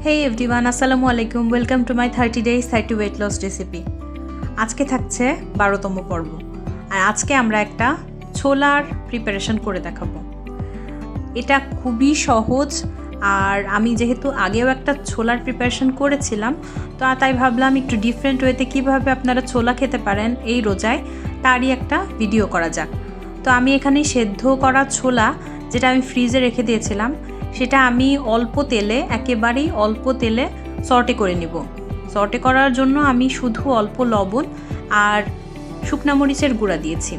Hey everyone, আসসালামু আলাইকুম, welcome to my 30 days 30 weight loss recipe. আজকে থাকছে 12তম পর্ব। আর আজকে আমরা একটা ছোলার প্রিপারেশন করে দেখাবো। এটা খুবই সহজ, আর আমি যেহেতু আগেও একটা ছোলার প্রিপারেশন করেছিলাম, তো তাই ভাবলাম একটু ডিফারেন্ট ওয়েতে কীভাবে আপনারা ছোলা খেতে পারেন এই রোজায় তারই একটা ভিডিও করা যাক। তো আমি এখানে সেদ্ধ করা ছোলা, যেটা আমি ফ্রিজে রেখে দিয়েছিলাম, সেটা আমি একেবারেই অল্প তেলে সর্টে করে নিব। সর্টে করার জন্য আমি শুধু অল্প লবণ আর শুকনা মরিচের গুঁড়া দিয়েছি।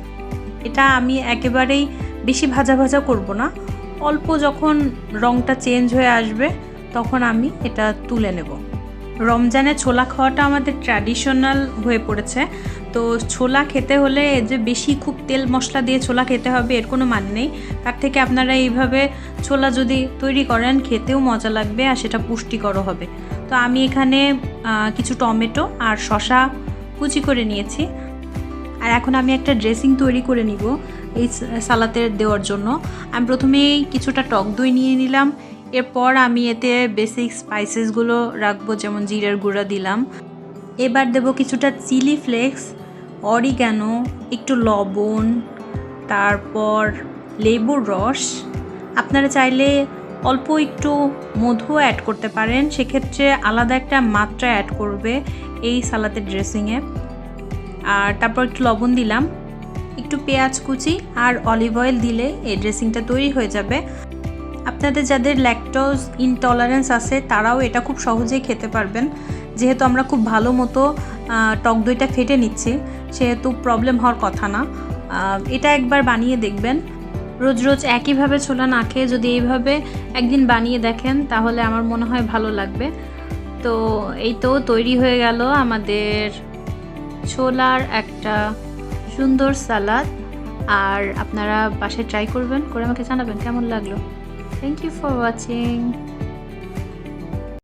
এটা আমি একেবারেই বেশি ভাজা ভাজা করব না, অল্প যখন রঙটা চেঞ্জ হয়ে আসবে তখন আমি এটা তুলে নেব। রমজানে ছোলা খাওয়াটা আমাদের ট্র্যাডিশনাল হয়ে পড়েছে। তো ছোলা খেতে হলে যে বেশি খুব তেল মশলা দিয়ে ছোলা খেতে হবে এর কোনো মান নেই। তার থেকে আপনারা এইভাবে ছোলা যদি তৈরি করেন খেতেও মজা লাগবে, আর সেটা পুষ্টিকরও হবে। তো আমি এখানে কিছু টমেটো আর শসা কুচি করে নিয়েছি। আর এখন আমি একটা ড্রেসিং তৈরি করে নিব এই সালাতে দেওয়ার জন্য। আমি প্রথমেই কিছুটা টক দই নিয়ে নিলাম। এরপর আমি এতে বেসিক স্পাইসেসগুলো রাখবো, যেমন জিরার গুঁড়া দিলাম। এবার দেব কিছুটা চিলি ফ্লেক্স, অরিগ্যানো, একটু লবণ, তারপর লেবুর রস। আপনারা চাইলে অল্প একটু মধু অ্যাড করতে পারেন, সেক্ষেত্রে আলাদা একটা মাত্রা অ্যাড করবে এই সালাদের ড্রেসিংয়ে। আর তারপর একটু লবণ দিলাম, একটু পেঁয়াজ কুচি আর অলিভ অয়েল দিলে এই ড্রেসিংটা তৈরি হয়ে যাবে। আপনাদের যাদের ল্যাকটোজ ইনটলারেন্স আছে তারাও এটা খুব সহজেই খেতে পারবেন। যেহেতু আমরা খুব ভালো মতো টক দইটা ফেটে নিচ্ছি, সেহেতু প্রবলেম হওয়ার কথা না। এটা একবার বানিয়ে দেখবেন। রোজ রোজ একইভাবে ছোলা না খেয়ে যদি এইভাবে একদিন বানিয়ে দেখেন তাহলে আমার মনে হয় ভালো লাগবে। তো এই তো তৈরি হয়ে গেল আমাদের ছোলার একটা সুন্দর সালাদ। আর আপনারা বাসায় ট্রাই করবেন, করে আমাকে জানাবেন কেমন লাগলো। Thank you for watching.